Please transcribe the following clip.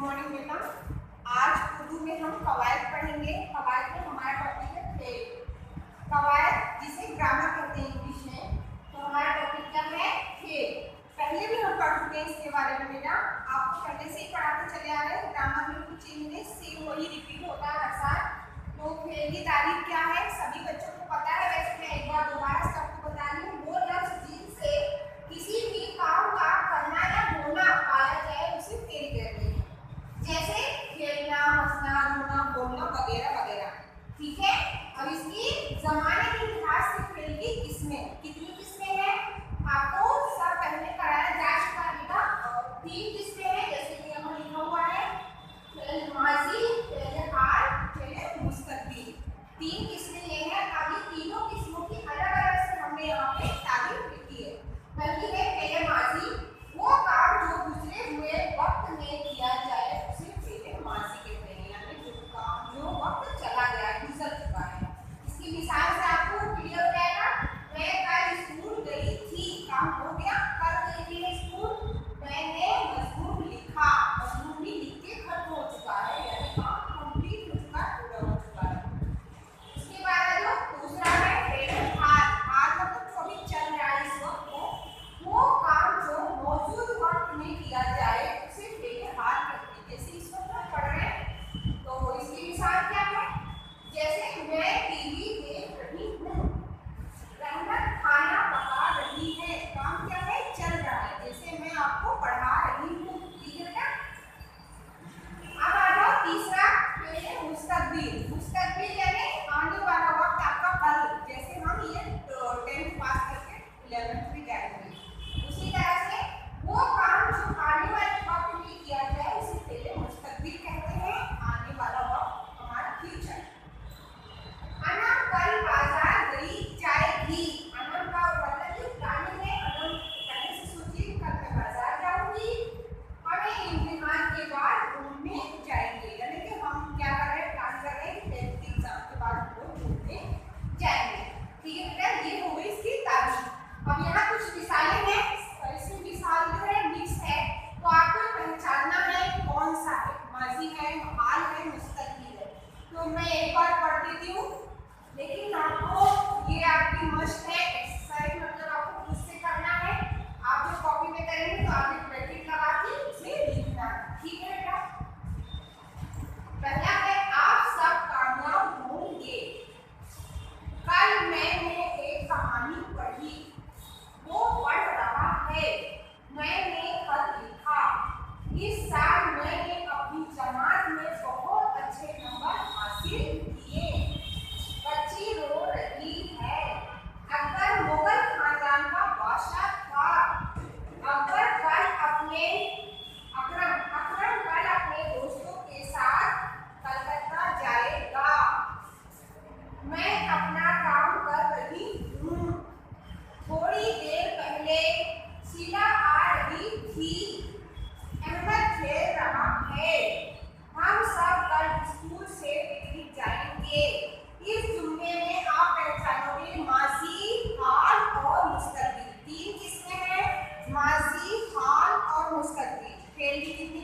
Morning बेटा। आज उर्दू में हम कवायद पढ़ेंगे। कवायद में हमारा टॉपिक है फेल। कवायद जिसे ग्रामर कहते हैं इंग्लिश में, तो हमारा टॉपिक क्या है? फेल। पहले भी हम पढ़ चुके हैं इसके बारे में बेटा, आपको पहले से ही पढ़ाते चले आ रहे हैं। ग्रामर में कुछ चीज में सेम वही रिपीट होता है हर साल। तो फेल की तारीफ क्या है सभी बच्चों को पता है। वैसे मैं एक बार दोबारा से आपको बता रही हूँ, वो लफ्ज जिनसे किसी भी काम का करना या होना पाया जाए उसे फेल कहते हैं। जैसे खेलना, हंसना, रोना, बोलना वगैरह वगैरह। ठीक है। अब इसकी जमाने के लिहाज से फेल की किस्में, कितनी किस्में हैं आपको सब पहले कराया जा चुका है बेटा। 3 किस्में हैं, जैसे कि यहाँ लिखा हुआ है फेल माजी, फेल हाल, फेल मुस्तकबिल। 3 किस्में ये हैं। अभी तीनों किस्मों की अलग अलग से हमने यहाँ पे तारीफ लिखी है। पहली है फेल माजी, वो काम जो गुजरे हुए वक्त में किया जाए उसे फेल माजी कहते हैं, यानी जो काम जो वक्त चला गया, गुजर चुका है। इसकी मिसाल से आपको क्लियर हो जाएगा। मैं कल स्कूल गई थी, काम हो गया, कल गई थी स्कूल, मैंने मजमून लिखा, मजमून भी लिख के खत्म हो चुका है, यानी काम कंप्लीट हो चुका है, पूरा हो चुका है। उसके बाद जो दूसरा है फेल हाल। हाल मतलब जो अभी चल रहा है इस वक्त, वो काम जो मौजूद वक्त में किया जाए उसे फेल हाल कहते हैं। जैसे इस वक्त हम पढ़ रहे हैं, तो इसकी मिसाल क्या है? जैसे मैं टीवी देख रही हूँ, रहमत खाना पका रही है, काम क्या है? चल रहा है। जैसे मैं आपको पढ़ा रही हूँ। ठीक है बेटा। अब आ जाओ तीसरा फेल मुस्तकबिल। मुस्तकबिल यानी आने वाला वक्त, आपका कल। जैसे हम ये 10th पास करके 11th में जाएंगे, उसी तरह से वो काम जो आने वाले वक्त में किया जाए उसे फेल मुस्तकबिल कहते हैं। आने वाला वक्त हमारा फ्यूचर। अनम कल बाजार गई जाएगी। अनम का मतलब ये प्लानिंग है। अनम पहले से सोचिए कल मैं बाजार जाऊंगी, हमें इम्तिहान के बाद घूमने जाएंगे, यानी कि हम क्या कर रहे हैं? प्लान कर रहे हैं कि 10th के एग्जाम के बाद हम लोग घूमने जाएंगे। ठीक है बेटा, ये हो गई इसकी तारीफ। अब यहाँ कुछ मिसालें हैं, इसमें मिसाल जो है मिक्स है, तो आपको पहचानना है कौन सा है, माजी है, हाल है, मुस्तकबिल है। तो मैं एक बार पढ़ देती हूँ, लेकिन आपको ये आपकी मस्ट है, एक्सरसाइज मतलब आपको खुद से करना है। आप जो कॉपी में करेंगे तो आपने ब्रैकेट लगा के उसमें लिखना है। ठीक है बेटा। पहला है आप सब कामयाब होंगे। कल मैंने एक कहानी पढ़ी, वो पढ़ रहा है, मैंने खत लिखा, इस साल मैंने अपनी जमात में बहुत अच्छे नंबर हासिल किए, बच्ची रो रही है। अकबर मुगल खानदान का बादशाह था। अकरम कल अपने दोस्तों के साथ कलकत्ता जाएगा। मैं अपना काम कर रही हूँ, थोड़ी देर पहले शीला आ रही थी, अहमद खेल रहा है, हम सब कल स्कूल से पिकनिक जाएंगे। इस जुमले में आप पहचानोगे माजी, हाल और मुस्तकबिल। 3 किस्में हैं, माजी, हाल और मुस्तकबिल। फेल की कितनी